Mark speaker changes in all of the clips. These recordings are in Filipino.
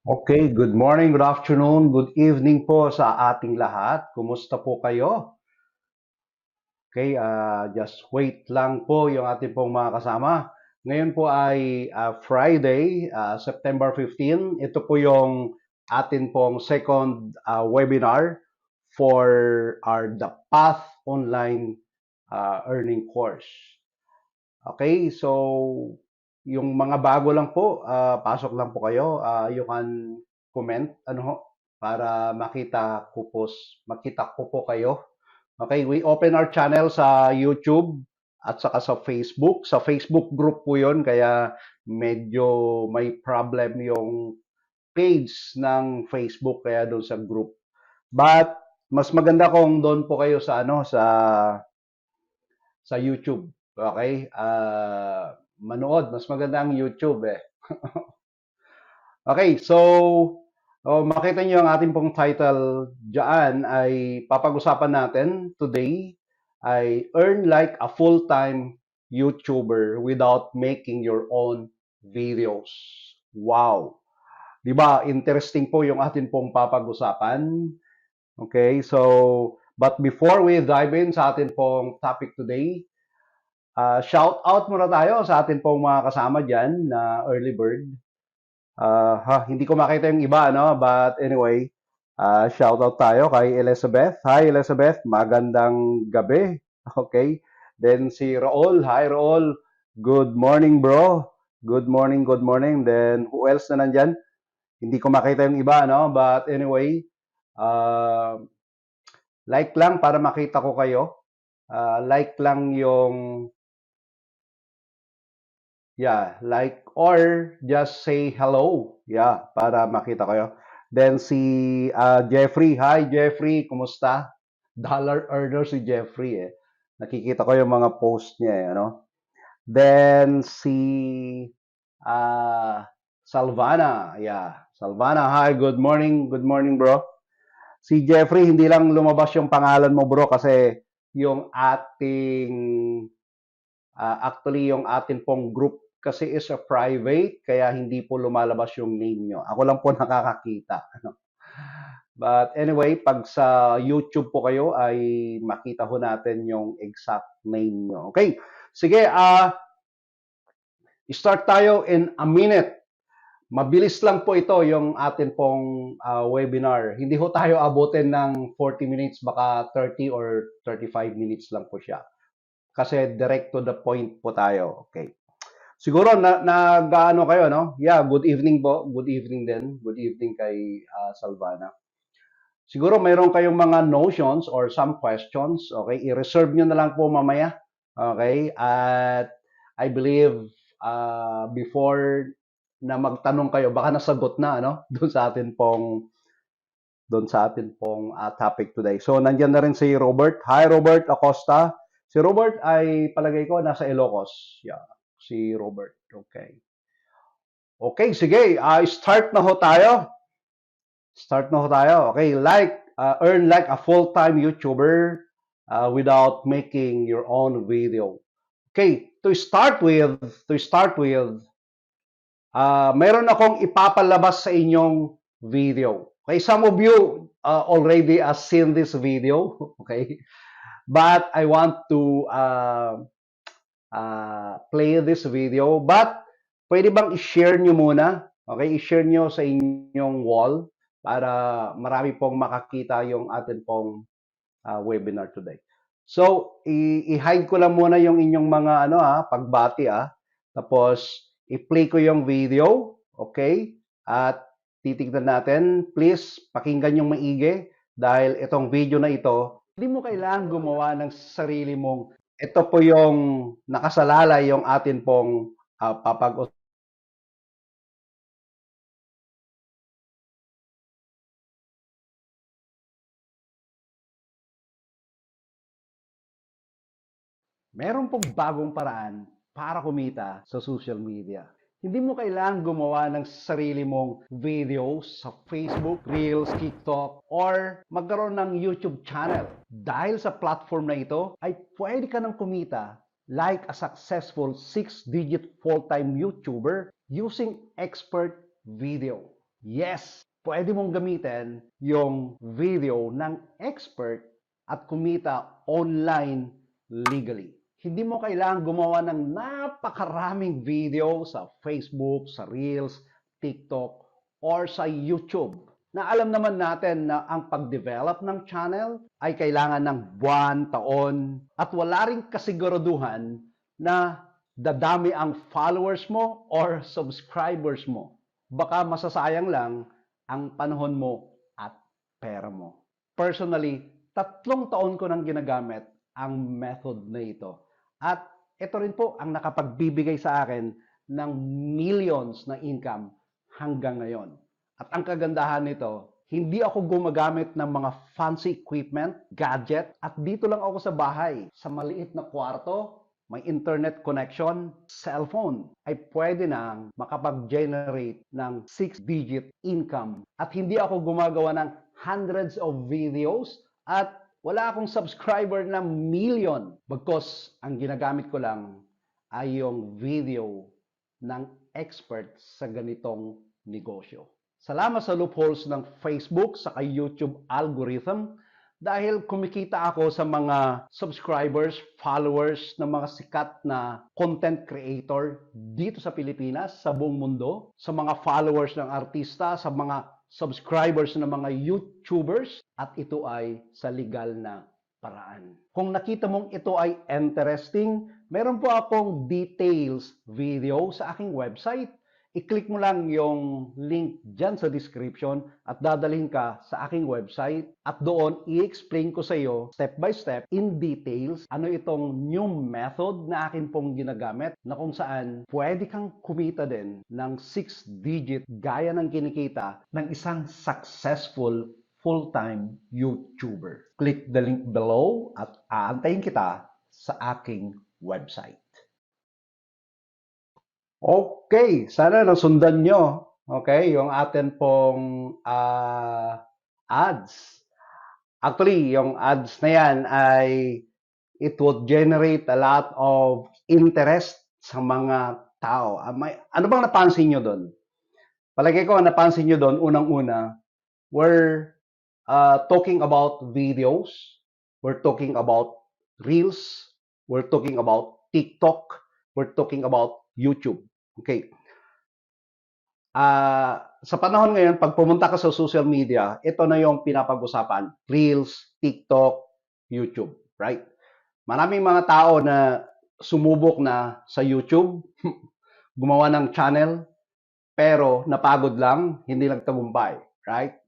Speaker 1: Okay, good morning, good afternoon, good evening po sa ating lahat. Kumusta po kayo? Okay, just wait lang po yung ating pong mga kasama. Ngayon po ay Friday, September 15. Ito po yung atin pong second webinar for our The Path Online Earning Course. Okay, so yung mga bago lang po, pasok lang po kayo. You can comment para makita ko po kayo. Okay, we open our channel sa YouTube at saka sa Facebook. Sa Facebook group po 'yon kaya medyo may problem yung page ng Facebook kaya doon sa group. But mas maganda kung doon po kayo sa sa YouTube. Okay? Manood, mas maganda ang YouTube eh. Okay, so makita niyo ang ating pong title diyan ay papag-usapan natin today ay earn like a full-time YouTuber without making your own videos. Wow. 'Di ba? Interesting po yung atin pong papag-usapan. Okay, so but before we dive in sa atin pong topic today, shout out muna tayo sa atin pong mga kasama diyan na early bird. Hindi ko makita yung iba, no? But anyway, shout out tayo kay Elizabeth. Hi, Elizabeth. Magandang gabi. Okay. Then si Raul. Hi, Raul. Good morning, bro. Good morning, good morning. Then who else na nandyan? Hindi ko makita yung iba, no? But anyway, uh, like lang para makita ko kayo. Like lang yung Yeah, like or just say hello. Yeah, para makita kayo. Then si Jeffrey. Hi Jeffrey, kumusta? Dollar earner si Jeffrey eh. Nakikita ko yung mga post niya eh, ano? Then si Salvana. Yeah, Salvana. Hi, good morning. Good morning, bro. Si Jeffrey, hindi lang lumabas yung pangalan mo, bro, kasi yung ating actually, yung atin pong group kasi is a private, kaya hindi po lumalabas yung name nyo. Ako lang po nakakakita. But anyway, pag sa YouTube po kayo, ay makita ho natin yung exact name nyo. Okay, sige, start tayo in a minute. Mabilis lang po ito yung atin pong webinar. Hindi ho tayo abutin ng 40 minutes, baka 30 or 35 minutes lang po siya. Kasi direct to the point po tayo. Okay. Siguro nag-ano kayo, no? Yeah, good evening po. Good evening din. Good evening kay Salvana. Siguro mayroon kayong mga notions or some questions, okay? I-reserve nyo na lang po mamaya. Okay? At I believe before na magtanong kayo, baka nasagot na, no? Doon sa atin pong topic today. So, nandiyan na rin si Robert. Hi, Robert Acosta. Si Robert ay palagay ko nasa Ilocos. Yeah, si Robert. Okay. Okay, sige. Start na ho tayo. Start na ho tayo. Okay, earn like a full-time YouTuber without making your own video. Okay, meron akong ipapalabas sa inyong video. Okay, some of you already seen this video. Okay, but I want to play this video. But pwede bang i-share nyo muna? Okay, i-share nyo sa inyong wall para marami pong makakita yung atin pong webinar today. So, i-hide ko lang muna yung inyong mga pagbati Tapos i-play ko yung video, okay? At titignan natin. Please pakinggan yung maigi dahil itong video na ito, hindi mo kailangan gumawa ng sarili mong ito po yung nakasalalay yung atin pong papag Meron pong bagong paraan para kumita sa social media. Hindi mo kailangang gumawa ng sarili mong videos sa Facebook, Reels, TikTok, or magkaroon ng YouTube channel. Dahil sa platform na ito, ay pwede ka nang kumita like a successful 6-digit full-time YouTuber using expert video. Yes, pwede mong gamitin yung video ng expert at kumita online legally. Hindi mo kailangang gumawa ng napakaraming video sa Facebook, sa Reels, TikTok, or sa YouTube. Na alam naman natin na ang pag-develop ng channel ay kailangan ng buwan, taon, at wala rin kasiguraduhan na dadami ang followers mo or subscribers mo. Baka masasayang lang ang panahon mo at pera mo. Personally, 3 taon ko nang ginagamit ang method na ito. At ito rin po ang nakapagbibigay sa akin ng millions na income hanggang ngayon. At ang kagandahan nito, hindi ako gumagamit ng mga fancy equipment, gadget, at dito lang ako sa bahay, sa maliit na kwarto, may internet connection, cellphone, ay pwede nang makapag-generate ng 6-digit income. At hindi ako gumagawa ng hundreds of videos at wala akong subscriber na million. Bagkus, ang ginagamit ko lang ay yung video ng expert sa ganitong negosyo. Salamat sa loopholes ng Facebook sa YouTube algorithm dahil kumikita ako sa mga subscribers, followers ng mga sikat na content creator dito sa Pilipinas, sa buong mundo, sa mga followers ng artista, sa mga subscribers ng mga YouTubers, at ito ay sa legal na paraan. Kung nakita mong ito ay interesting, meron po akong details video sa aking website. I-click mo lang yung link dyan sa description at dadalhin ka sa aking website at doon i-explain ko sa iyo step by step in details ano itong new method na akin pong ginagamit na kung saan pwede kang kumita din ng 6-digit gaya ng kinikita ng isang successful full-time YouTuber. Click the link below at aantayin kita sa aking website. Okay, sana nasundan nyo, okay, yung atin pong ads. Actually, yung ads na yan ay it would generate a lot of interest sa mga tao. Ano bang napansin nyo doon? Palagay ko, napansin nyo doon, unang-una, we're talking about videos, we're talking about Reels, we're talking about TikTok, we're talking about YouTube. Okay. Sa panahon ngayon, pag pumunta ka sa social media, ito na yung pinapag-usapan. Reels, TikTok, YouTube. Right? Maraming mga tao na sumubok na sa YouTube, gumawa ng channel, pero napagod lang, hindi nagtagumpay. Right?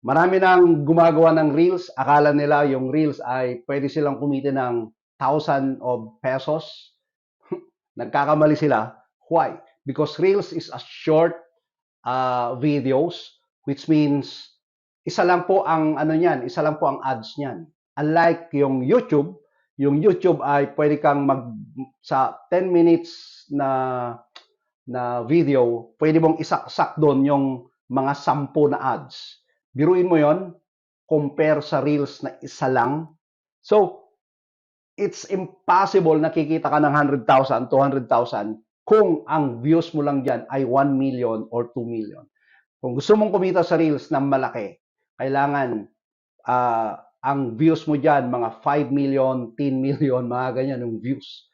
Speaker 1: Marami nang gumagawa ng Reels, akala nila yung Reels ay pwede silang kumita ng thousands of pesos. Nagkakamali sila. Why? Because Reels is a short videos, which means isa lang po ang ano niyan, isa lang po ang ads niyan. Unlike yung YouTube ay pwede kang sa 10 minutes na video, pwede mong isaksak doon yung mga 10 na ads. Biruin mo yon compare sa Reels na isa lang. So, it's impossible na kikita ka ng 100,000, 200,000 kung ang views mo lang dyan ay 1 million or 2 million. Kung gusto mong kumita sa Reels ng malaki, kailangan ang views mo dyan, mga 5 million, 10 million, mga ganyan yung views.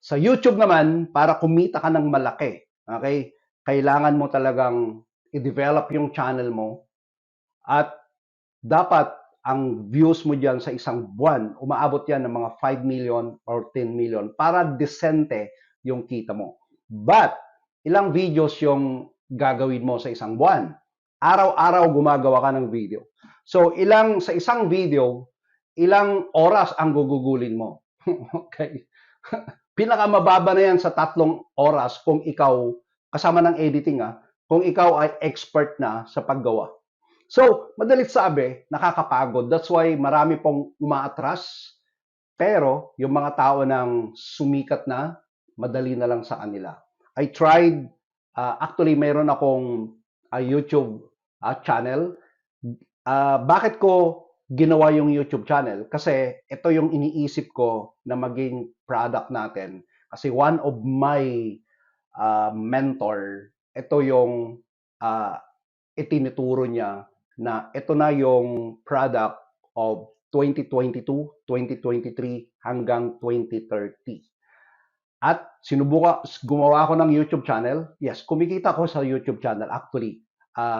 Speaker 1: Sa YouTube naman, para kumita ka ng malaki, okay, kailangan mo talagang i-develop yung channel mo at dapat ang views mo dyan sa isang buwan, umaabot yan ng mga 5 million or 10 million para desente yung kita mo. But, ilang videos yung gagawin mo sa isang buwan? Araw-araw gumagawa ka ng video. So, sa isang video, ilang oras ang gugugulin mo? Okay. Pinakamababa na yan sa 3 oras kung ikaw, kasama ng editing kung ikaw ay expert na sa paggawa. So, madalit sabi, nakakapagod. That's why marami pong umaatras. Pero, yung mga tao nang sumikat na, madali na lang sa kanila. I tried, actually, mayroon akong YouTube channel. Bakit ko ginawa yung YouTube channel? Kasi ito yung iniisip ko na maging product natin. Kasi one of my mentor, ito yung itinuturo niya na ito na yung product of 2022, 2023 hanggang 2030. At gumawa ako ng YouTube channel. Yes, kumikita ako sa YouTube channel. Actually,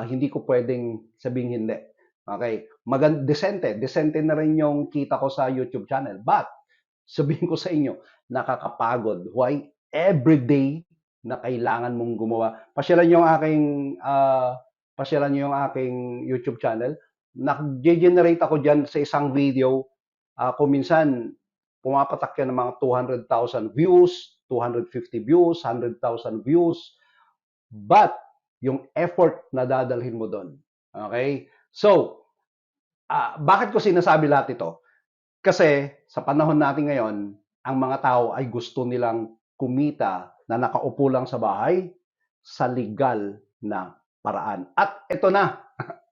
Speaker 1: hindi ko pwedeng sabing hindi. Okay, decente na rin yung kita ko sa YouTube channel. But, sabihin ko sa inyo, nakakapagod. Why? Every day na kailangan mong gumawa. Pasyalan niyo yung aking YouTube channel. Nag-generate ako diyan sa isang video. Kung minsan, pumapatak yan ng mga 200,000 views, 250 views, 100,000 views. But, yung effort na dadalhin mo doon. Okay? So, bakit ko sinasabi lahat ito? Kasi sa panahon natin ngayon, ang mga tao ay gusto nilang kumita na nakaupo lang sa bahay sa legal na paraan. At ito na,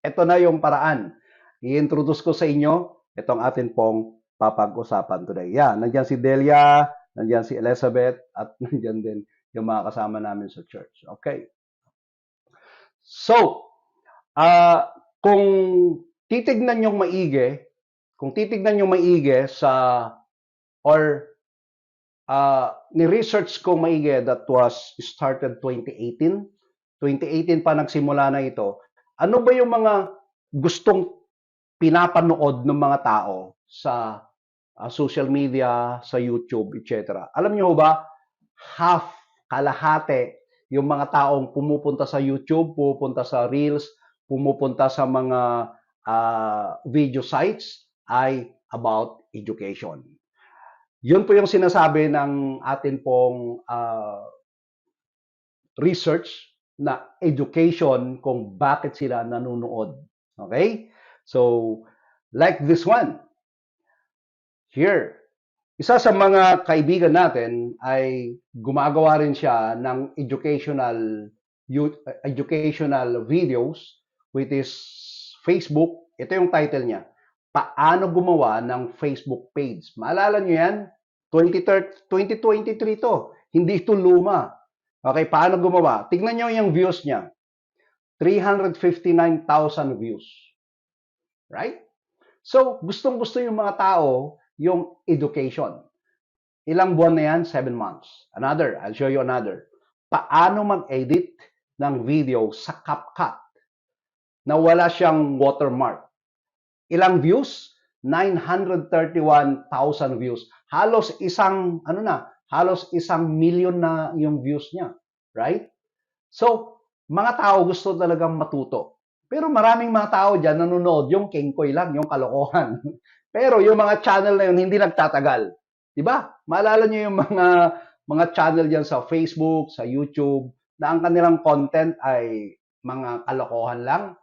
Speaker 1: ito na yung paraan. I-introduce ko sa inyo itong atin pong papag-usapan today. Nandiyan si Delia, nandiyan si Elizabeth, at nandiyan din yung mga kasama namin sa church. Okay. So, kung titignan yung maigi, ni-research ko maigi that was started 2018. 2018 pa nagsimula na ito. Ano ba yung mga gustong pinapanood ng mga tao sa social media, sa YouTube, etc. Alam niyo ba, kalahati, yung mga taong pumupunta sa YouTube, pumupunta sa Reels, pumupunta sa mga video sites ay about education. Yun po yung sinasabi ng atin pong research na education kung bakit sila nanonood. Okay? So, like this one. Here, isa sa mga kaibigan natin ay gumagawa rin siya ng educational videos with his Facebook. Ito yung title niya. Paano gumawa ng Facebook page. Maalala nyo yan? 2023 to. Hindi ito luma. Okay, paano gumawa? Tignan nyo yung views niya. 359,000 views. Right? So, gustong-gusto yung mga tao yung education. Ilang buwan na yan? 7 months. I'll show you another. Paano mag-edit ng video sa CapCut na wala siyang watermark. Ilang views? 931,000 views. Halos isang million na yung views niya. Right? So, mga tao gusto talagang matuto. Pero maraming mga tao dyan nanonood yung kengkoy lang, yung kalokohan. Pero yung mga channel na yun, hindi nagtatagal. Diba? Maalala nyo yung mga channel dyan sa Facebook, sa YouTube, na ang kanilang content ay mga kalokohan lang.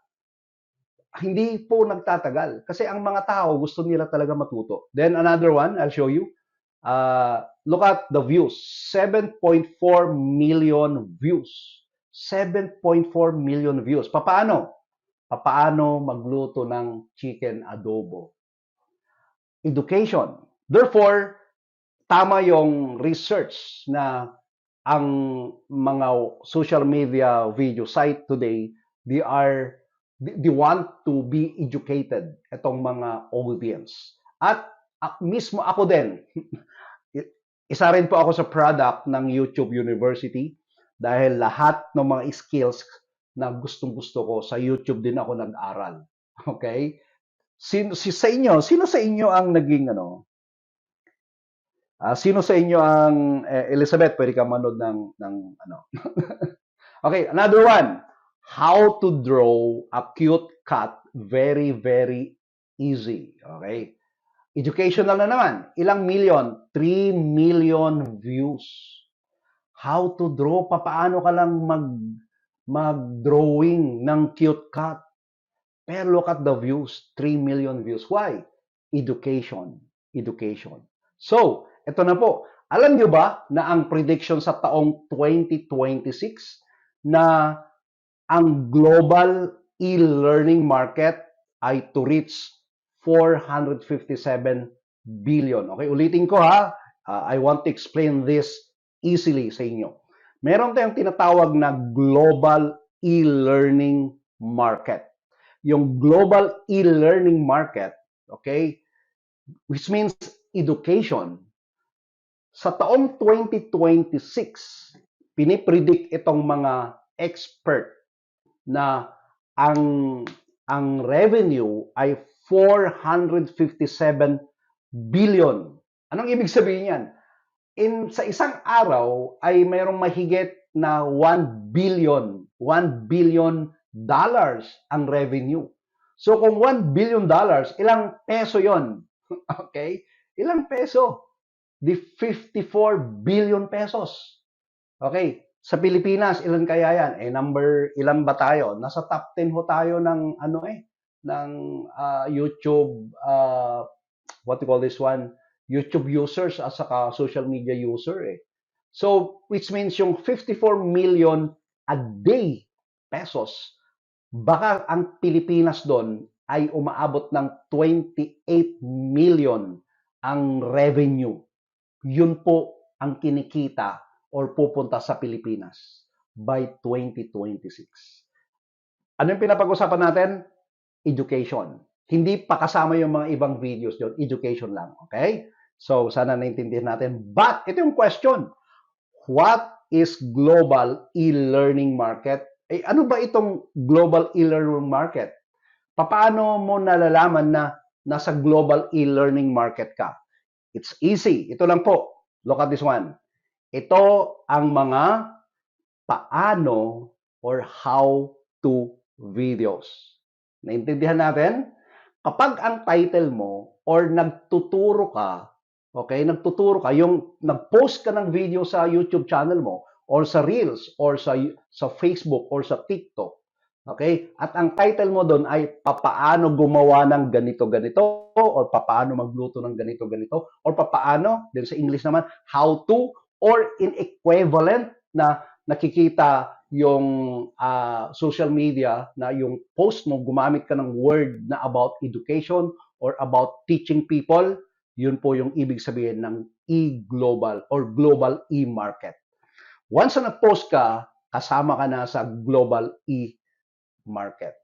Speaker 1: Hindi po nagtatagal. Kasi ang mga tao, gusto nila talaga matuto. Then another one, I'll show you. Look at the views. 7.4 million views. 7.4 million views. Paano magluto ng chicken adobo? Education. Therefore, tama yung research na ang mga social media video site today, they want to be educated, itong mga audience. At mismo ako din, isa rin po ako sa product ng YouTube University dahil lahat ng mga skills na gustong-gusto ko, sa YouTube din ako nag-aral. Okay? Sino sa inyo ang naging sino sa inyo ang Elizabeth, pwede ka manood ng Okay, another one. How to draw a cute cat very, very easy. Okay? Educational na naman. Ilang million? 3 million views. How to draw? Paano ka lang mag-drawing ng cute cat? Pero look at the views. 3 million views. Why? Education. So, ito na po. Alam nyo ba na ang prediction sa taong 2026 na ang global e-learning market ay to reach 457 billion. Okay, ulitin ko ha. I want to explain this easily sa inyo. Meron tayong tinatawag na global e-learning market. Yung global e-learning market, okay, which means education. Sa taong 2026, pinipredict itong mga expert na ang ang revenue ay 457 billion. Anong ibig sabihin yan? Sa isang araw ay mayroong mahigit na 1 billion dollars ang revenue. So kung 1 billion dollars, ilang peso yon? Okay? Ilang peso? Di 54 billion pesos. Okay, sa Pilipinas, ilan kaya yan? Number ilan ba tayo? Nasa top 10 ho tayo ng ng YouTube, what you call this one? YouTube users at saka social media user eh. So, which means yung 54 million a day pesos, baka ang Pilipinas doon ay umaabot ng 28 million ang revenue. Yun po ang kinikita or pupunta sa Pilipinas by 2026. Ano yung pinapag-usapan natin? Education. Hindi pa kasama yung mga ibang videos doon. Education lang. Okay? So, sana naintindihan natin. But, ito yung question. What is global e-learning market? Ano ba itong global e-learning market? Paano mo nalalaman na nasa global e-learning market ka? It's easy. Ito lang po. Look at this one. Ito ang mga paano or how to videos. Naintindihan natin? Kapag ang title mo or nagtuturo ka, okay, nagtuturo ka, yung nag-post ka ng video sa YouTube channel mo or sa Reels or sa Facebook or sa TikTok, okay? At ang title mo doon ay papaano gumawa ng ganito-ganito or papaano magluto ng ganito-ganito or papaano, din sa English naman, how to or in equivalent na nakikita yung social media na yung post mo, gumamit ka ng word na about education or about teaching people, yun po yung ibig sabihin ng e-global or global e-market. Once na nag-post ka, kasama ka na sa global e-market.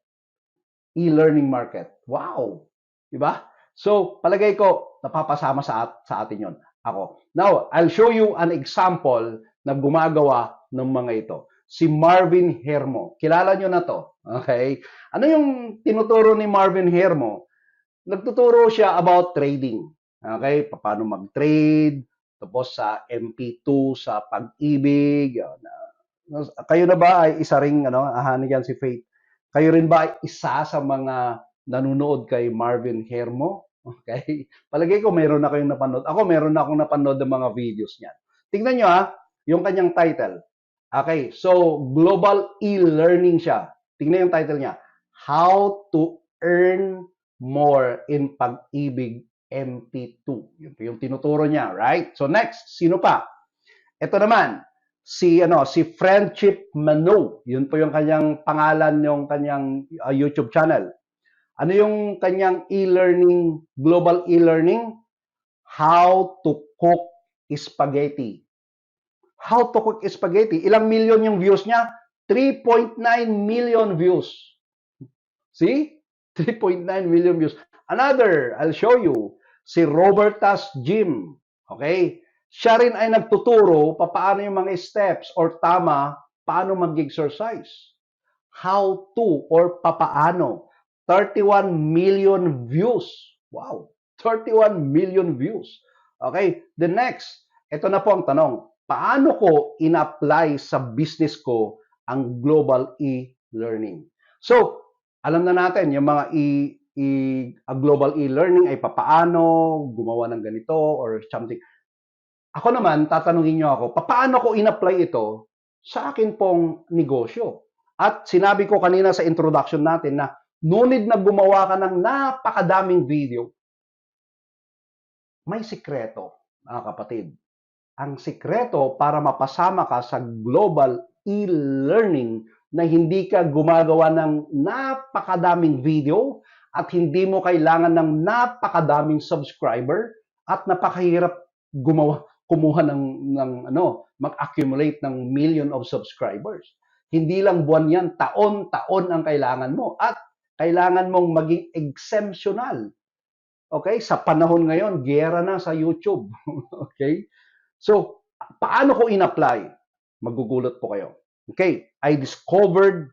Speaker 1: E-learning market. Wow! Diba? So, palagay ko, napapasama sa atin yon. Ako. Now, I'll show you an example na gumagawa ng mga ito. Si Marvin Hermo. Kilala nyo na to. Okay? Ano yung tinuturo ni Marvin Hermo? Nagtuturo siya about trading. Okay? Paano mag-trade, tapos sa MP2, sa pag-ibig. Kayo na ba ay isa ring, ahani yan si Faith? Kayo rin ba ay isa sa mga nanonood kay Marvin Hermo? Okay? Palagay ko meron na kayong napanood. Ako meron na akong napanood ng mga videos niyan. Tingnan nyo yung kanyang title. Okay, so global e-learning siya. Tingnan yung title niya. How to earn more in Pag-ibig MP2. Yun yung tinuturo niya, right? So next, sino pa? Ito naman, si Friendship Mano. Yun po yung kanyang pangalan, yung kanyang YouTube channel. Ano yung kanyang e-learning, global e-learning? How to cook spaghetti. How to cook spaghetti. Ilang million yung views niya? 3.9 million views. See? 3.9 million views. Another, I'll show you. Si Roberta's Gym. Okay? Siya rin ay nagtuturo paano yung mga steps or paano mag-exercise. How to or papaano. 31 million views. Wow. 31 million views. Okay? The next, ito na po ang tanong. Paano ko in-apply sa business ko ang global e-learning? So, alam na natin yung mga global e-learning ay papaano gumawa ng ganito or something. Ako naman, tatanungin nyo ako, paano ko in-apply ito sa akin pong negosyo? At sinabi ko kanina sa introduction natin na no need na gumawa ka ng napakadaming video. May sikreto, mga kapatid. Ang sikreto para mapasama ka sa global e-learning na hindi ka gumagawa ng napakadaming video at hindi mo kailangan ng napakadaming subscriber at napakahirap kumuha mag-accumulate ng million of subscribers. Hindi lang buwan yan, taon-taon ang kailangan mo. At kailangan mong maging exemptional. Okay? Sa panahon ngayon, giyera na sa YouTube. Okay? So, paano ko in-apply? Magugulat po kayo. Okay? I discovered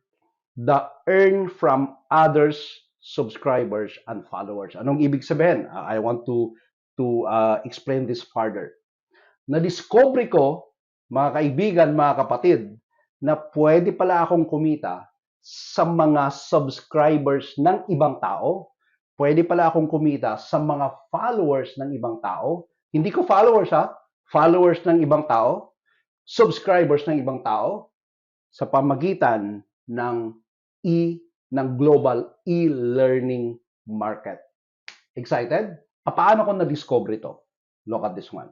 Speaker 1: the earn from others subscribers and followers. Anong ibig sabihin? I want to explain this further. Na-discover ko, mga kaibigan, mga kapatid, na pwede pala akong kumita sa mga subscribers ng ibang tao. Pwede pala akong kumita sa mga followers ng ibang tao. Hindi ko followers ha, followers ng ibang tao, subscribers ng ibang tao, sa pamagitan ng ng global e-learning market. Excited? Paano ko na-discover ito? Look at this one.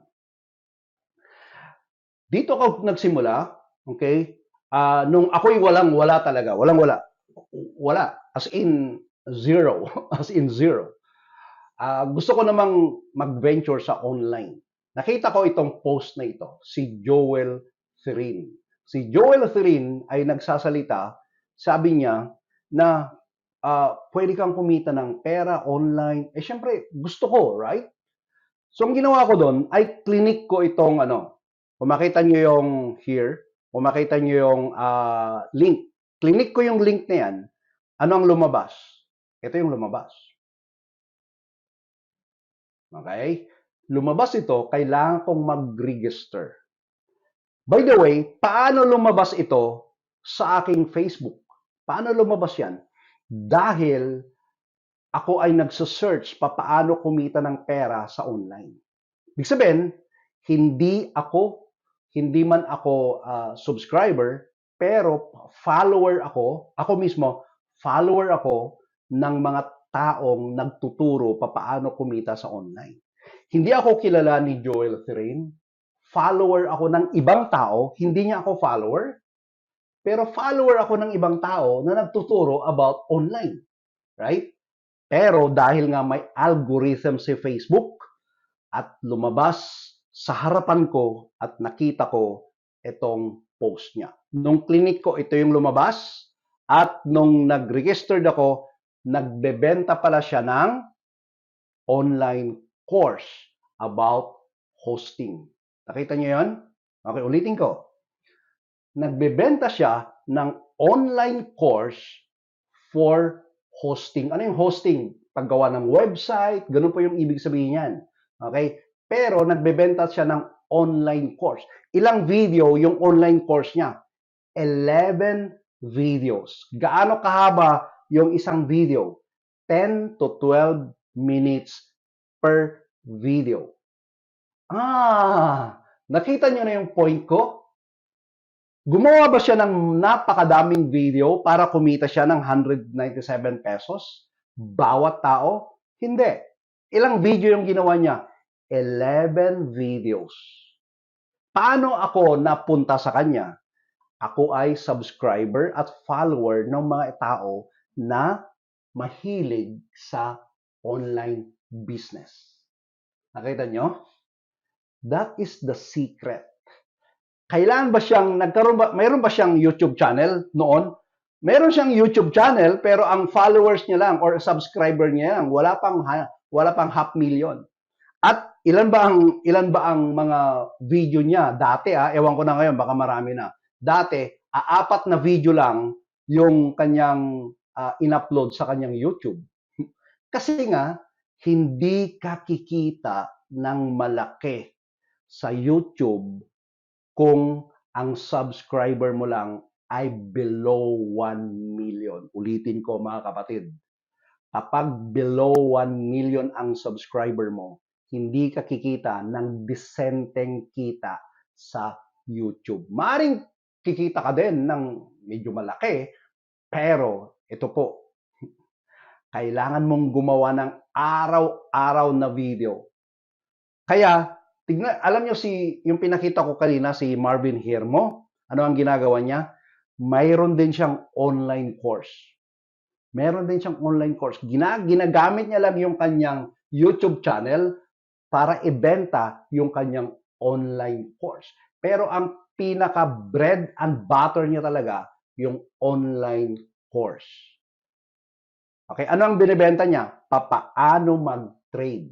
Speaker 1: Dito ako nagsimula, okay? Nung ako'y wala talaga. Wala. As in zero. As in zero. Gusto ko namang mag-venture sa online. Nakita ko itong post na ito, si Joel Therin. Si Joel Therin ay nagsasalita, sabi niya na pwede kang kumita ng pera online. Syempre, gusto ko, right? So, ang ginawa ko doon ay clinic ko itong kung makita nyo yung here, kung makita nyo yung link. Clinic ko yung link na yan. Ano ang lumabas? Ito yung lumabas. Okay? Lumabas ito, kailangan kong mag-register. By the way, paano lumabas ito sa aking Facebook? Paano lumabas yan? Dahil ako ay nagsasearch paano kumita ng pera sa online. Ibig sabihin, hindi man ako subscriber, pero ako mismo, follower ako ng mga taong nagtuturo paano kumita sa online. Hindi ako kilala ni Joel Therin. Follower ako ng ibang tao, hindi niya ako follower, pero follower ako ng ibang tao na nagtuturo about online. Right? Pero dahil nga may algorithm si Facebook at lumabas sa harapan ko at nakita ko itong post niya. Nung clinic ko, ito yung lumabas at nung nag-registered ako, nagbebenta pala siya ng online course about hosting. Nakita niyo yun? Okay, ulitin ko. Nagbebenta siya ng online course for hosting. Ano yung hosting? Paggawa ng website, ganun po yung ibig sabihin yan. Okay? Pero nagbebenta siya ng online course. Ilang video yung online course niya? 11 videos. Gaano kahaba yung isang video? 10 to 12 minutes per video. Nakita nyo na yung point ko? Gumawa ba siya ng napakadaming video para kumita siya ng 197 pesos? Bawat tao? Hindi. Ilang video yung ginawa niya? 11 videos. Paano ako napunta sa kanya? Ako ay subscriber at follower ng mga tao na mahilig sa online business. Nakita nyo? That is the secret. Kailan ba siyang mayroon ba siyang YouTube channel noon? Meron siyang YouTube channel pero ang followers niya lang or subscriber niya lang wala pang 500,000. At ilan ba ang mga video niya dati ewan ko na ngayon baka marami na. Dati 4 na video lang yung kanyang in-upload sa kanyang YouTube. Kasi nga hindi ka kikita ng malaki sa YouTube kung ang subscriber mo lang ay below 1 million. Ulitin ko mga kapatid. Kapag below 1 million ang subscriber mo, hindi ka kikita ng disenteng kita sa YouTube. Maring kikita ka din ng medyo malaki, pero ito po, kailangan mong gumawa ng araw-araw na video. Kaya, alam nyo yung pinakita ko kanina, si Marvin Hermo, ano ang ginagawa niya? Mayroon din siyang online course. Ginagamit niya lang yung kanyang YouTube channel para ibenta yung kanyang online course. Pero ang pinaka bread and butter niya talaga, yung online course. Okay, ano ang binibenta niya? Papaano mag-trade.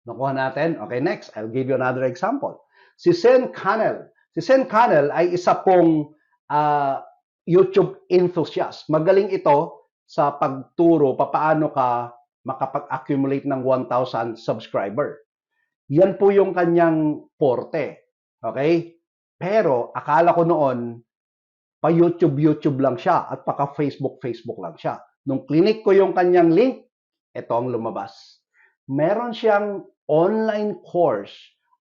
Speaker 1: Nakuha natin? Okay, next. I'll give you another example. Si Sen Cannell. Si Sen Cannell ay isa pong YouTube enthusiast. Magaling ito sa pagturo papaano ka makapag-accumulate ng 1,000 subscriber. Yan po yung kanyang forte. Okay? Pero akala ko noon, pa YouTube lang siya at paka Facebook lang siya. Nung clinic ko yung kanyang link, ito ang lumabas. Meron siyang online course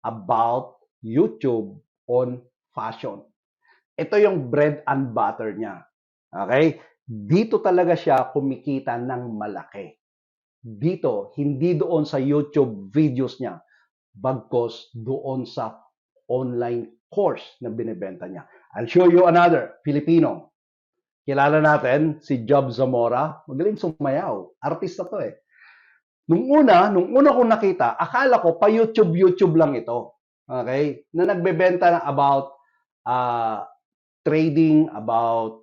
Speaker 1: about YouTube on fashion. Ito yung bread and butter niya. Okay? Dito talaga siya kumikita ng malaki. Dito, hindi doon sa YouTube videos niya, bagkos doon sa online course na binibenta niya. I'll show you another Filipino. Kilala natin si Job Zamora. Magaling sumayaw. Artista to eh. Nung una kong nakita, akala ko pa YouTube lang ito. Okay? Na nagbebenta na about trading, about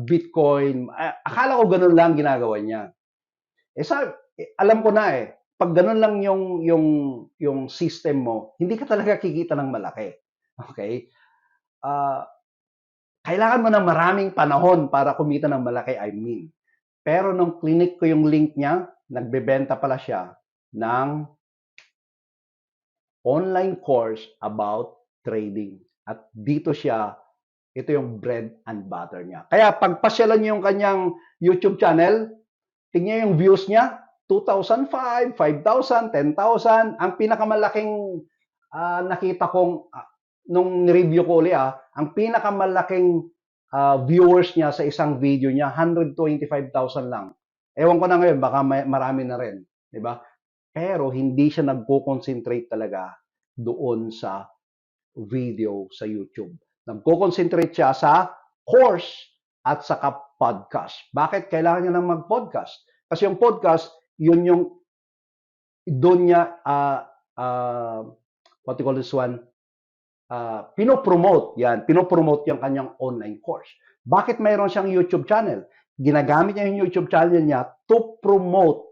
Speaker 1: Bitcoin. Akala ko ganun lang ginagawa niya. Alam ko na eh, pag ganun lang yung system mo, hindi ka talaga kikita ng malaki. Okay? Kailangan mo ng maraming panahon para kumita ng malaki, I mean. Pero nung clinic ko yung link niya, nagbebenta pala siya ng online course about trading. At dito siya, ito yung bread and butter niya. Kaya pagpasyalan niyo yung kanyang YouTube channel, tingnan yung views niya, 2,005, 5,000, 10,000. Ang pinakamalaking nakita kong, nung review ko ulit, ang pinakamalaking viewers niya sa isang video niya, 125,000 lang. Ewan ko na ngayon, baka marami na rin. Diba? Pero hindi siya nagko-concentrate talaga doon sa video sa YouTube. Nagko-concentrate siya sa course at saka podcast. Bakit kailangan niya ng mag-podcast? Kasi yung podcast, yun yung doon niya what you call this one, pinopromote yung kanyang online course. Bakit mayroon siyang YouTube channel? Ginagamit niya yung YouTube channel niya to promote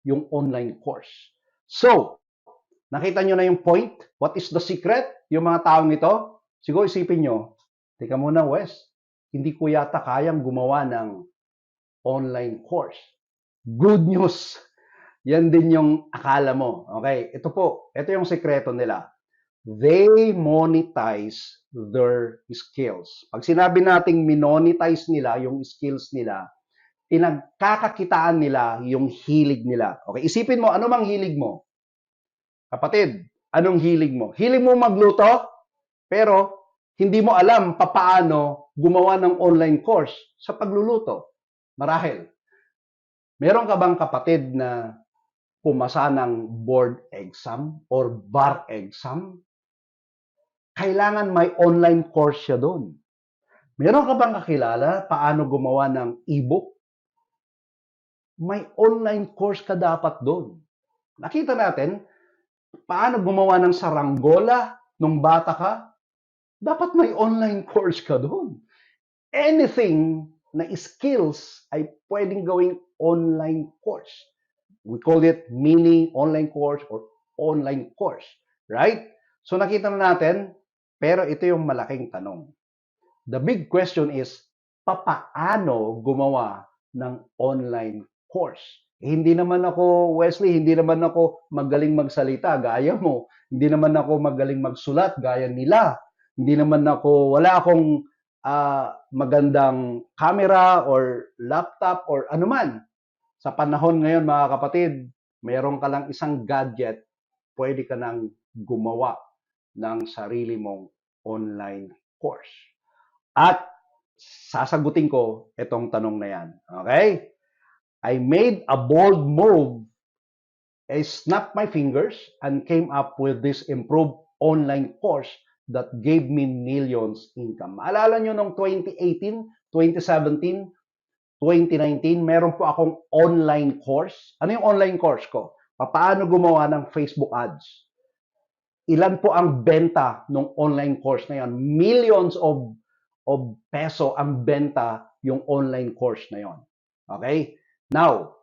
Speaker 1: yung online course. So, nakita niyo na yung point? What is the secret? Yung mga taong ito, siguro isipin nyo, teka muna Wes, hindi ko yata kayang gumawa ng online course. Good news! Yan din yung akala mo. Okay, ito yung sekreto nila. They monetize their skills. Pag sinabi nating minonetize nila yung skills nila, pinagkakakitaan nila yung hilig nila. Okay, isipin mo, ano mang hilig mo? Kapatid, anong hilig mo? Hilig mo magluto, pero hindi mo alam papaano gumawa ng online course sa pagluluto. Marahil. Meron ka bang kapatid na pumasa ng board exam or bar exam? Kailangan may online course siya doon. Meron ka bang kakilala paano gumawa ng e-book? May online course ka dapat doon. Nakita natin, paano gumawa ng saranggola nung bata ka? Dapat may online course ka doon. Anything na skills ay pwedeng gawing online course. We call it mini online course or online course. Right? So nakita na natin, pero ito yung malaking tanong. The big question is, papaano gumawa ng online course? Hindi naman ako, Wesley, hindi naman ako magaling magsalita gaya mo. Hindi naman ako magaling magsulat gaya nila. Hindi naman ako, wala akong magandang camera or laptop or anuman. Sa panahon ngayon, mga kapatid, mayroon ka lang isang gadget, pwede ka nang gumawa ng sarili mong online course. At sasagutin ko itong tanong na yan. Okay? I made a bold move. I snapped my fingers and came up with this improved online course that gave me millions income. Maalala nyo nung 2018, 2017, 2019, meron po akong online course. Ano yung online course ko? Paano gumawa ng Facebook ads? Ilan po ang benta ng online course na yan? Millions of of peso ang benta yung online course na yon. Okay? Now,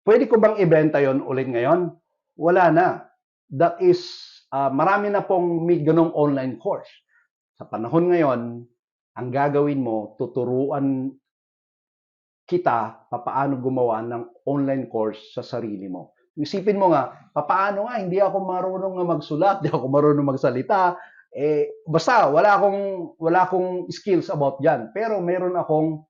Speaker 1: pwede ko bang ibenta yon ulit ngayon? Wala na. That is, marami na pong may ganong online course. Sa panahon ngayon, ang gagawin mo, tuturuan kita papaano gumawa ng online course sa sarili mo. Isipin mo nga, papaano nga, hindi ako marunong nga magsulat, hindi ako marunong magsalita, basta wala akong skills about yan. Pero meron akong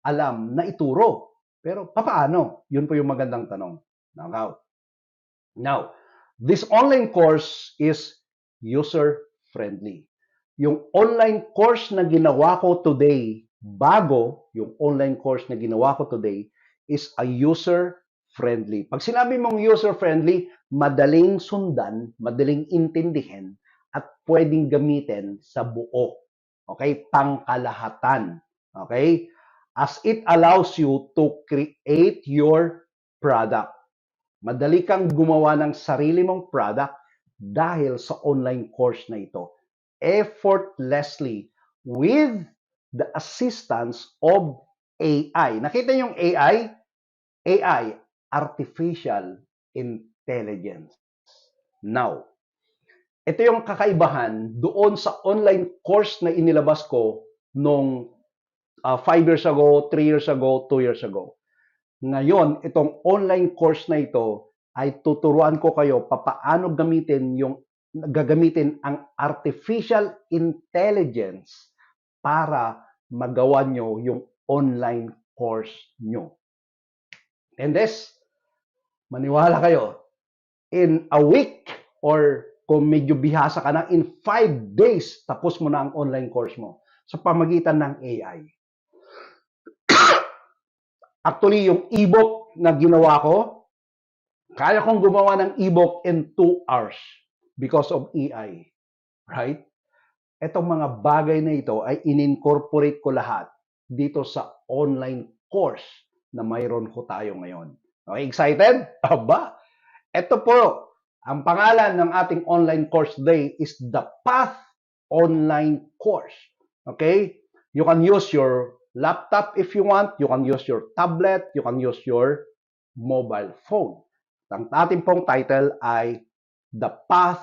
Speaker 1: alam na ituro. Pero papaano? Yun po yung magandang tanong. Now, this online course is user-friendly. Yung online course na ginawa ko today, yung online course na ginawa ko today, is a user-friendly. Pag sinabi mong user-friendly, madaling sundan, madaling intindihin, at pwedeng gamitin sa buo. Okay? Pangkalahatan. Okay? As it allows you to create your product. Madali kang gumawa ng sarili mong product dahil sa online course na ito. Effortlessly with the assistance of AI. Nakita niyo yung AI? AI, Artificial Intelligence. Now, ito yung kakaibahan doon sa online course na inilabas ko nung 5 years ago, 3 years ago, 2 years ago. Ngayon, itong online course na ito ay tuturuan ko kayo papaano gagamitin ang artificial intelligence para magawa nyo yung online course nyo. And this, maniwala kayo, in a week or kung medyo bihasa ka na, in 5 days, tapos mo na ang online course mo sa pamagitan ng AI. Actually, yung ebook na ginawa ko, kaya kong gumawa ng ebook in 2 hours because of AI. Right? Etong mga bagay na ito ay in-incorporate ko lahat dito sa online course na mayroon ko tayo ngayon. Okay, excited? Aba! Ito po, ang pangalan ng ating online course today is the Path Online Course. Okay? You can use your laptop if you want, you can use your tablet, you can use your mobile phone. Ang ating pong title ay The Path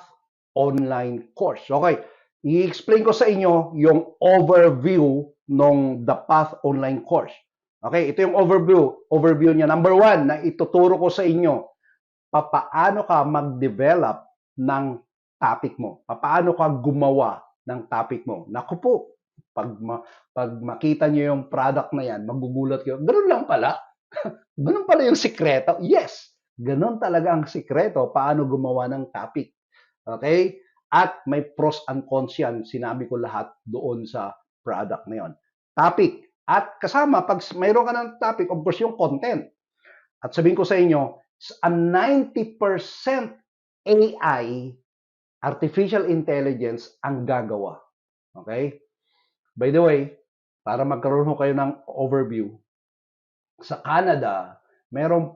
Speaker 1: Online Course. Okay, i-explain ko sa inyo yung overview ng The Path Online Course. Okay, ito yung overview niya. Number 1 na ituturo ko sa inyo, papaano ka mag-develop ng topic mo. Papaano ka gumawa ng topic mo. Naku po, pag makita nyo yung product na yan, magugulat kayo. Ganun lang pala. Ganun pala yung sikreto. Yes, ganun talaga ang sikreto paano gumawa ng topic. Okay? At may pros and cons yan. Sinabi ko lahat doon sa product na yon. Topic. At kasama, pag mayroon ka ng topic, of course, yung content. At sabihin ko sa inyo, a 90% AI, artificial intelligence, ang gagawa. Okay? By the way, para magkaroon ho kayo ng overview, sa Canada,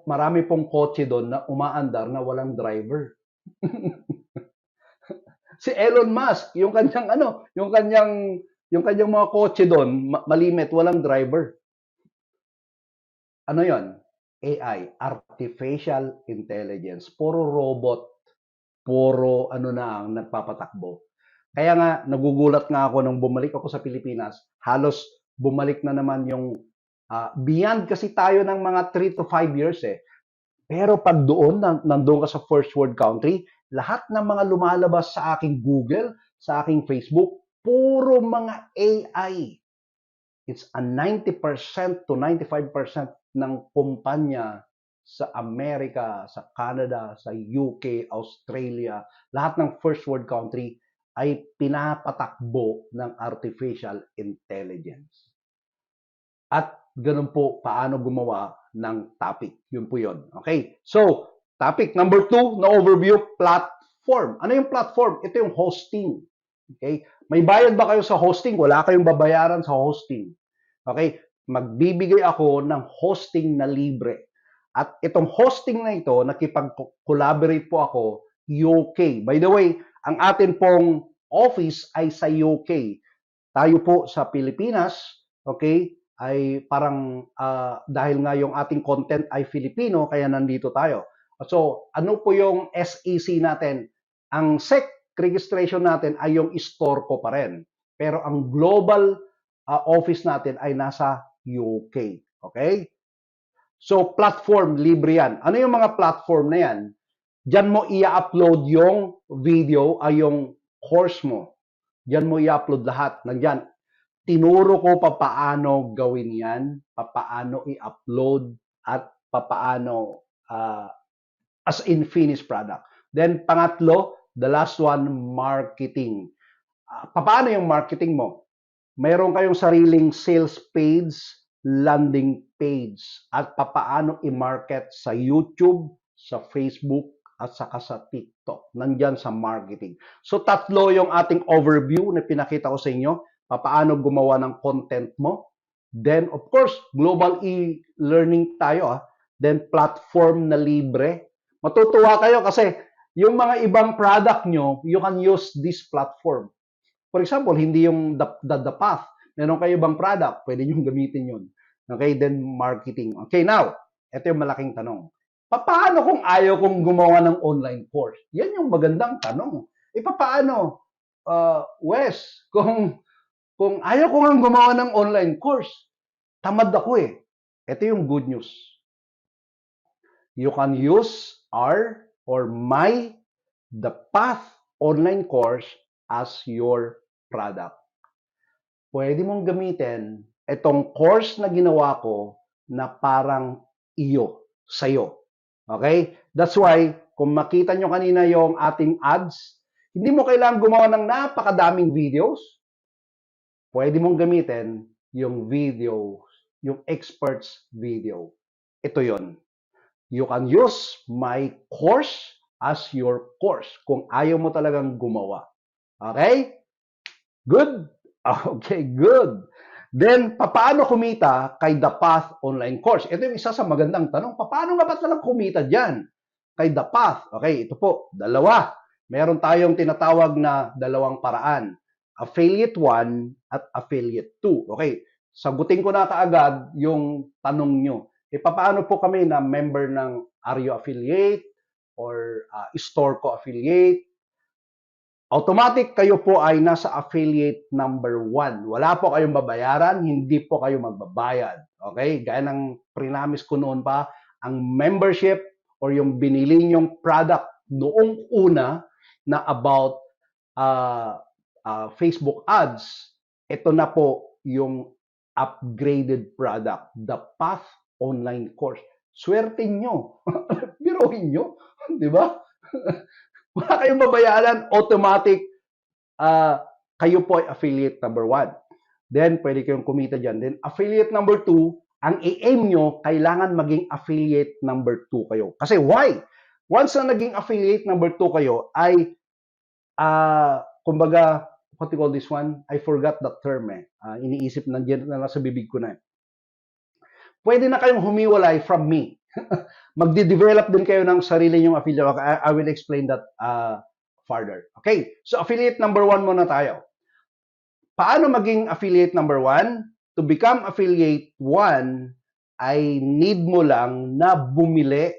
Speaker 1: marami pong kotse doon na umaandar na walang driver. Si Elon Musk, yung kanyang mga kotse doon, malimit, walang driver. Ano 'yon? AI, artificial intelligence. Puro robot, puro na ang nagpapatakbo. Kaya nga, nagugulat nga ako nung bumalik ako sa Pilipinas, halos bumalik na naman yung beyond kasi tayo ng mga 3 to 5 years eh. Pero pag doon, nandoon ka sa first world country, lahat ng mga lumalabas sa aking Google, sa aking Facebook, puro mga AI. It's a 90% to 95% ng kumpanya sa Amerika, sa Canada, sa UK, Australia, lahat ng first world country ay pinapatakbo ng artificial intelligence. At ganun po paano gumawa ng topic. Yun po yun. Okay? So, topic number 2 na overview, platform. Ano yung platform? Ito yung hosting. Okay? May bayad ba kayo sa hosting? Wala kayong babayaran sa hosting. Okay? Magbibigay ako ng hosting na libre. At itong hosting na ito, nakipag-collaborate po ako, UK. By the way, ang atin pong office ay sa UK. tayo po sa Pilipinas, okay, ay parang dahil nga yung ating content ay Filipino, kaya nandito tayo. So, ano po yung SEC natin? Ang SEC registration natin ay yung store ko pa rin. Pero ang global office natin ay nasa UK. Okay? So, platform, libre yan. Ano yung mga platform na yan? Diyan mo i-upload yung video ay yung course mo. Diyan mo i-upload lahat. Nandiyan. Tinuro ko papaano gawin yan, papaano i-upload, at papaano as in finished product. Then, pangatlo, the last one, marketing. Papaano yung marketing mo? Mayroon kayong sariling sales page, landing page, at papaano i-market sa YouTube, sa Facebook, at saka sa TikTok. Nandyan sa marketing. So, tatlo yung ating overview na pinakita ko sa inyo. Papaano gumawa ng content mo. Then, of course, global e-learning tayo. Then, platform na libre. Matutuwa kayo kasi yung mga ibang product nyo, you can use this platform. For example, hindi yung the path. Meron kayo ibang product, pwede nyo gamitin yun. Okay, then marketing. Okay, now, ito yung malaking tanong. Paano kung ayaw kong gumawa ng online course? Yan yung magandang tanong. Paano, Wes, kung ayaw ko nga gumawa ng online course, tamad ako eh. Ito yung good news. You can use our or my The Path online course as your product. Pwede mong gamitin itong course na ginawa ko na parang iyo, sa'yo. Okay? That's why, kung makita nyo kanina yung ating ads, hindi mo kailangan gumawa ng napakadaming videos. Pwede mong gamitin yung video, yung experts video. Ito yon. You can use my course as your course kung ayaw mo talagang gumawa. Okay? Good? Okay, good. Then, paano kumita kay The Path online course? Ito yung isa sa magandang tanong. Paano nga ba talagang kumita dyan? Kay The Path. Okay, ito po, dalawa. Meron tayong tinatawag na dalawang paraan. Affiliate 1 at Affiliate 2. Okay, sagutin ko na kaagad yung tanong nyo. Paano po kami na member ng Are You Affiliate or Store Ko Affiliate? Automatic kayo po ay nasa affiliate number 1. Wala po kayong babayaran, hindi po kayo magbabayad. Okay? Gaya ng prinamis ko noon pa, ang membership or yung binili nyong product noong una na about Facebook ads, ito na po yung upgraded product, The Path online course. Swerte nyo. Biruhin nyo. Di ba? Wala kayong babayaran, automatic, kayo po ay affiliate number 1. Then, pwede kayong kumita dyan. Then, affiliate number 2, ang i-aim nyo, kailangan maging affiliate number 2 kayo. Kasi why? Once na naging affiliate number 2 kayo, ay, kumbaga, what do you call this one? I forgot the term eh. Iniisip na nasa bibig ko na eh. Pwede na kayong humiwalay from me. Magde-develop din kayo ng sarili nyong affiliate. I will explain that further. Okay, so affiliate number 1 muna tayo. Paano maging affiliate number 1? To become affiliate 1, ay need mo lang na bumili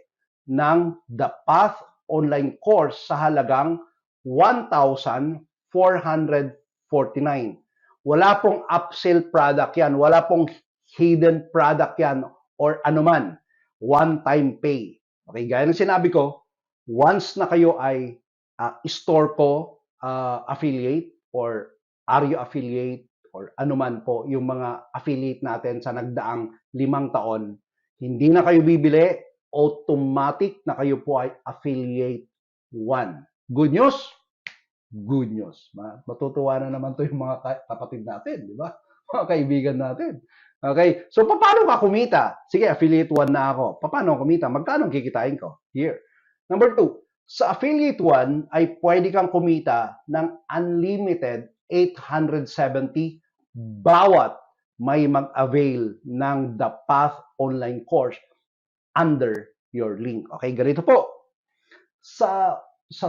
Speaker 1: ng The Path online course sa halagang 1,449. Wala pong upsell product yan. Wala pong hidden product yan or anuman. One-time pay. Okay, gaya ng sinabi ko, once na kayo ay Store Ko affiliate or Are You Affiliate or anuman po yung mga affiliate natin sa nagdaang 5 taon, hindi na kayo bibili, automatic na kayo po ay affiliate 1. Good news? Good news. Matutuwa na naman to yung mga kapatid natin, di ba? Mga kaibigan natin. Okay, so paano ka kumita? Sige, affiliate 1 na ako. Paano kumita? Magkano kikitain ko? Here. Number 2, sa affiliate 1 ay pwede kang kumita ng unlimited 870 bawat may mag-avail ng The Path online course under your link. Okay, ganito po. Sa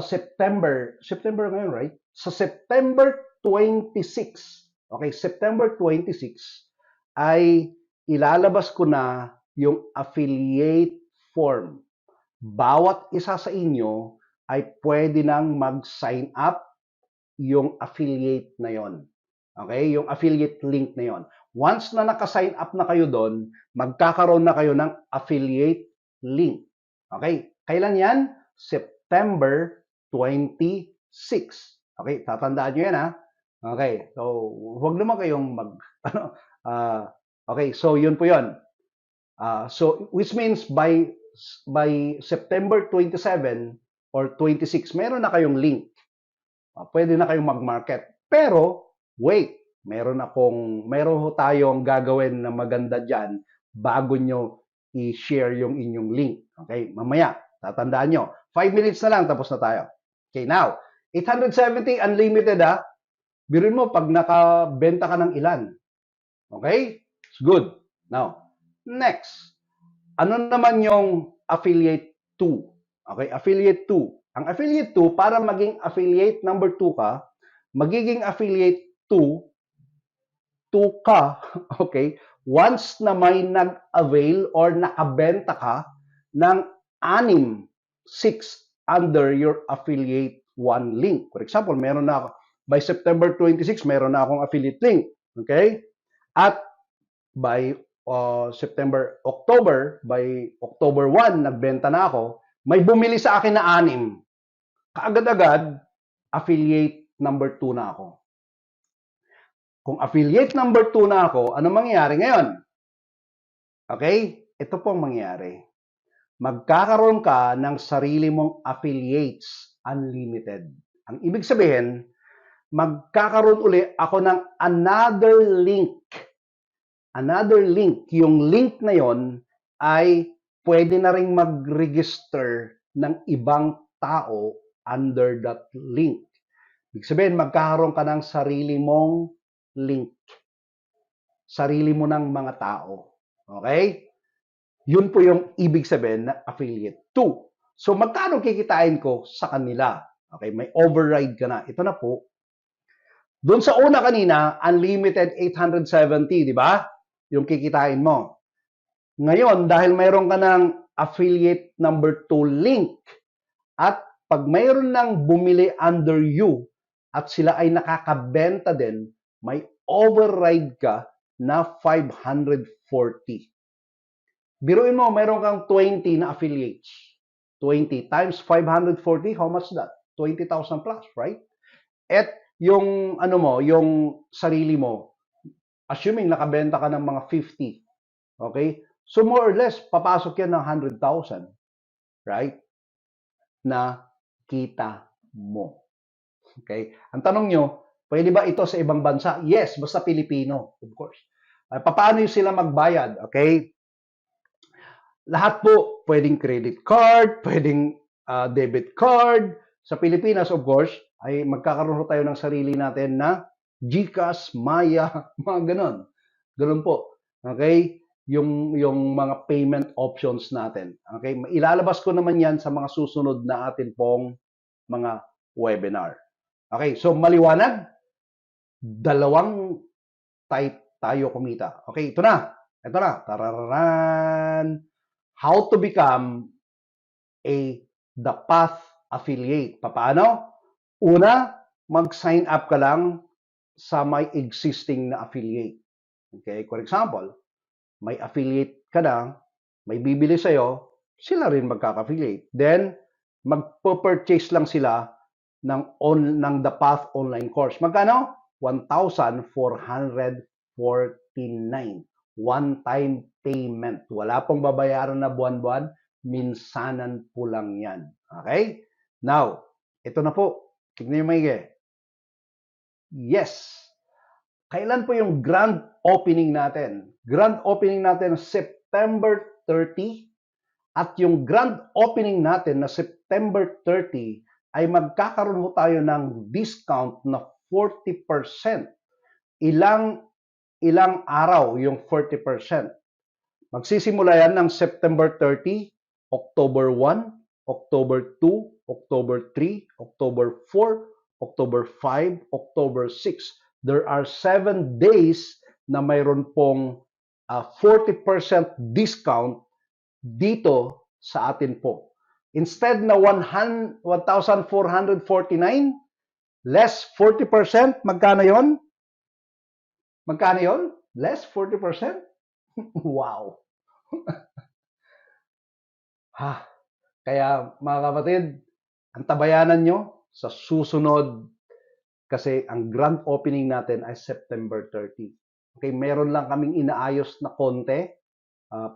Speaker 1: September ngayon, right? Sa September 26, Okay, September 26 ay ilalabas ko na yung affiliate form. Bawat isa sa inyo ay pwede nang mag-sign up yung affiliate na yon. Okay? Yung affiliate link na yon. Once na naka-sign up na kayo doon, magkakaroon na kayo ng affiliate link. Okay? Kailan yan? September 26. Okay? Tatandaan nyo yan ha. Okay. So, huwag naman kayong okay. So, yun po yun. So, which means by September 27 or 26, meron na kayong link. Pwede na kayong mag-market. Pero, wait, meron ho tayong gagawin na maganda dyan bago nyo i-share yung inyong link. Okay, mamaya, tatandaan nyo. 5 minutes na lang, tapos na tayo. Okay, now, 870 unlimited ha. Biruin mo, pag nakabenta ka ng ilan. Okay? It's good. Now, next. Ano naman yung affiliate 2? Okay, affiliate 2. Ang affiliate 2, para maging affiliate number 2 ka, magiging affiliate 2 ka, okay, once na may nag-avail or nakabenta ka ng 6 under your affiliate 1 link. For example, meron na ako, by September 26, meron na akong affiliate link. Okay? At by by October 1, nagbenta na ako, may bumili sa akin na 6. Kaagad-agad, affiliate number 2 na ako. Kung affiliate number 2 na ako, ano mangyayari ngayon? Okay? Ito po ang mangyayari. Magkakaroon ka ng sarili mong affiliates unlimited. Ang ibig sabihin, magkakaroon uli ako ng another link. Another link. Yung link na yon ay pwede na ring mag-register ng ibang tao under that link. Ibig sabihin, magkakaroon ka ng sarili mong link. Sarili mo ng mga tao. Okay? Yun po yung ibig sabihin na affiliate 2. So, magkano kikitain ko sa kanila? Okay, may override ka na. Ito na po. Doon sa una kanina, unlimited 870, di ba? Yung kikitain mo. Ngayon, dahil mayroon ka ng affiliate number 2 link, at pag mayroon nang bumili under you, at sila ay nakakabenta din, may override ka na 540. Biruin mo, mayroon kang 20 na affiliates. 20 times 540, how much that? 20,000 plus, right? At yung yung sarili mo, assuming nakabenta ka ng mga 50, okay? So more or less, papasok yan ng 100,000, right? Na kita mo. Okay? Ang tanong nyo, pwede ba ito sa ibang bansa? Yes, basta Pilipino, of course. Paano sila magbayad? Okay? Lahat po, pwedeng credit card, pwedeng debit card. Sa Pilipinas, of course, ay magkakaroon tayo ng sarili natin na GCash, Maya, mga ganon. Ganon po. Okay? Yung mga payment options natin. Okay? Ilalabas ko naman yan sa mga susunod na atin pong mga webinar. Okay? So, maliwanag? Dalawang type tayo kumita. Okay? Ito na. Ito na. Tararan. How to become the Path affiliate. Paano? Una, mag-sign up ka lang sa may existing na affiliate. Okay? For example, may affiliate ka na, may bibili sa'yo, sila rin magkaka-affiliate. Then, magpo-purchase lang sila ng The Path online course. Magkano? 1,449. One-time payment. Wala pong babayaran na buwan-buwan. Minsanan po lang yan. Okay? Now, ito na po. Tignan nyo maigi. Yes. Kailan po yung grand opening natin? Grand opening natin September 30. At yung grand opening natin na September 30 ay magkakaroon mo tayo ng discount na 40%. Ilang araw yung 40%. Magsisimula yan ng September 30, October 1, October 2, October 3, October 4, October 5, October 6. there are 7 days na mayroon pong 40% discount dito sa atin po. Instead na 1,449, less 40%, magkano yon? Magkano yon? Less 40%? Wow! Kaya mga kapatid, ang tabayanan nyo sa susunod kasi ang grand opening natin ay September 30. Okay, meron lang kaming inaayos na konti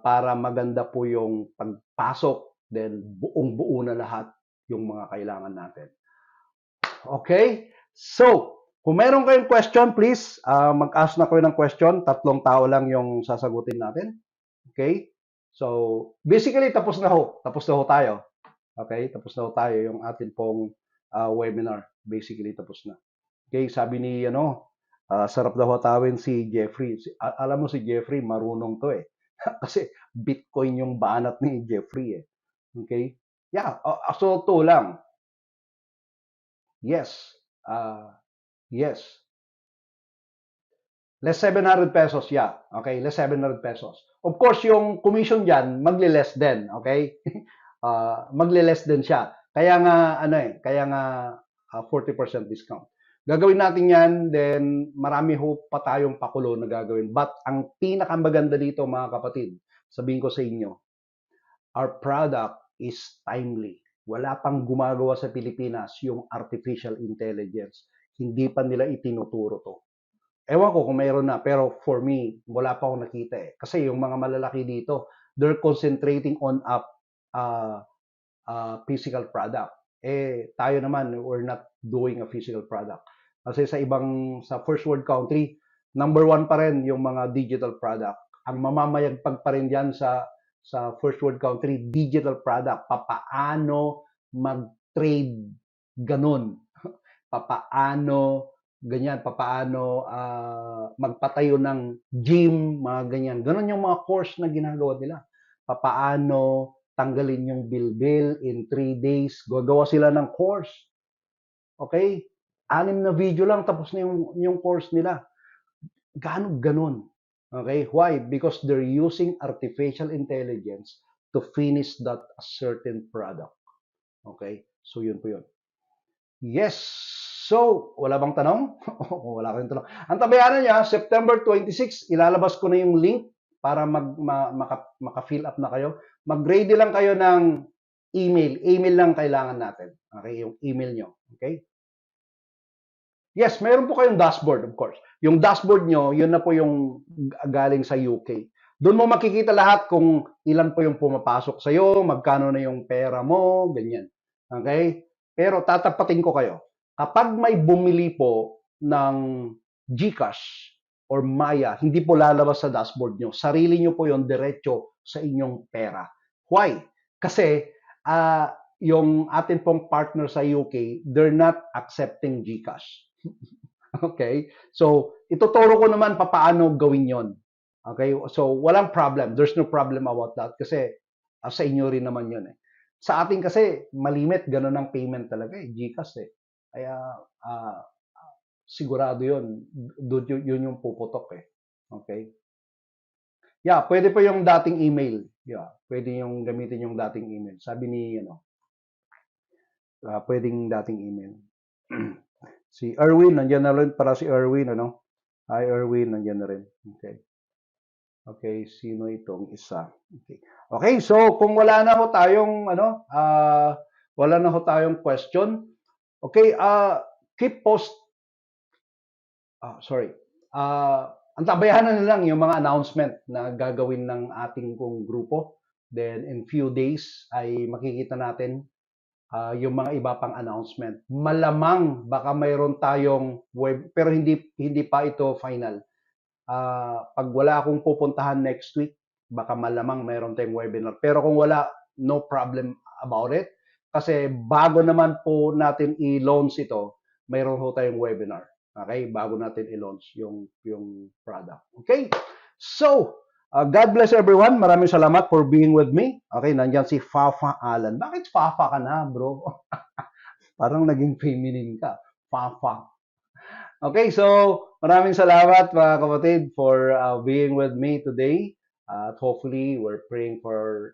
Speaker 1: para maganda po yung pagpasok, then buong-buo na lahat yung mga kailangan natin. Okay? So, kung meron kayong question, please, mag-ask na kayo ng question. 3 tao lang yung sasagutin natin. Okay? So, basically, tapos na ho. Tapos na ho tayo. Okay? Tapos na ho tayo yung atin pong webinar. Basically, tapos na. Okay? Sabi ni, sarap daw hatawin si Jeffrey. Alam mo si Jeffrey, marunong to eh. Kasi Bitcoin yung banat ni Jeffrey eh. Okay? Yeah, so to lang. Yes. Yes. Less 700 pesos, yeah. Okay, less 700 pesos. Of course, yung commission dyan, magle-less din, okay? Magle-less din siya. Kaya nga, 40% discount. Gagawin natin yan, then marami ho pa tayong pakulo na gagawin. But ang pinakamaganda dito, mga kapatid, sabihin ko sa inyo, our product is timely. Wala pang gumagawa sa Pilipinas yung artificial intelligence. Hindi pa nila itinuturo to. Ewan ko kung mayroon na, pero for me, wala pa akong nakita eh. Kasi yung mga malalaki dito, they're concentrating on a physical product. Tayo naman, we're not doing a physical product. Kasi sa first world country, number 1 pa rin yung mga digital product. Ang mamamayagpag pa rin dyan sa first world country, digital product. Papaano mag-trade ganun. Papaano ganyan, papaano magpatayo ng gym, mga ganyan. Ganon yung mga course na ginagawa nila. Papaano tanggalin yung bilbil in 3 days. Gagawa sila ng course. Okay? 6 na video lang, tapos na yung course nila. Ganon. Okay? Why? Because they're using artificial intelligence to finish that certain product. Okay? So, yun po yun. Yes. So, wala bang tanong? Wala kayong tanong. Ang tabayanan niya, September 26, ilalabas ko na yung link para maka-fill up na kayo. Mag-ready lang kayo ng email. Email lang kailangan natin. Okay, yung email nyo. Okay? Yes, meron po kayong dashboard, of course. Yung dashboard nyo, yun na po yung galing sa UK. Doon mo makikita lahat kung ilan po yung pumapasok sa'yo, magkano na yung pera mo, ganyan. Okay? Pero tatapatin ko kayo. Kapag may bumili po ng GCash or Maya, hindi po lalabas sa dashboard nyo. Sarili nyo po yung diretso sa inyong pera. Why? Kasi yung atin pong partner sa UK, they're not accepting GCash. Okay? So, ituturo ko naman paano gawin yon. Okay? So, walang problem. There's no problem about that kasi sa inyo rin naman yun eh. Sa atin kasi, malimit, ganun ang payment talaga eh, GCash eh. Kaya, sigurado yun. Yun yung puputok eh. Okay? Yeah, pwede po yung dating email. Yeah, pwede yung gamitin yung dating email. Sabi ni, pwedeng dating email. Si Erwin, nandiyan na rin para si Erwin, Hi Erwin, nandiyan na rin. Okay. Okay, sino itong isa? Okay, so kung wala na ho tayong wala na ho tayong question. Okay, keep post ang tabayanan na lang yung mga announcement na gagawin ng ating kong grupo. Then in few days ay makikita natin yung mga iba pang announcement. Malamang baka mayroon tayong web, pero hindi pa ito final. Pag wala akong pupuntahan next week, baka malamang mayroon tayong webinar. Pero kung wala, no problem about it. Kasi bago naman po natin i-launch ito, mayroon po tayong webinar. Okay? Bago natin i-launch yung product. Okay? So, God bless everyone. Maraming salamat for being with me. Okay, nandyan si Fafa Alan. Bakit Fafa ka na, bro? Parang naging feminine ka. Fafa. Okay, so maraming salamat mga kapatid for being with me today. At hopefully, we're praying for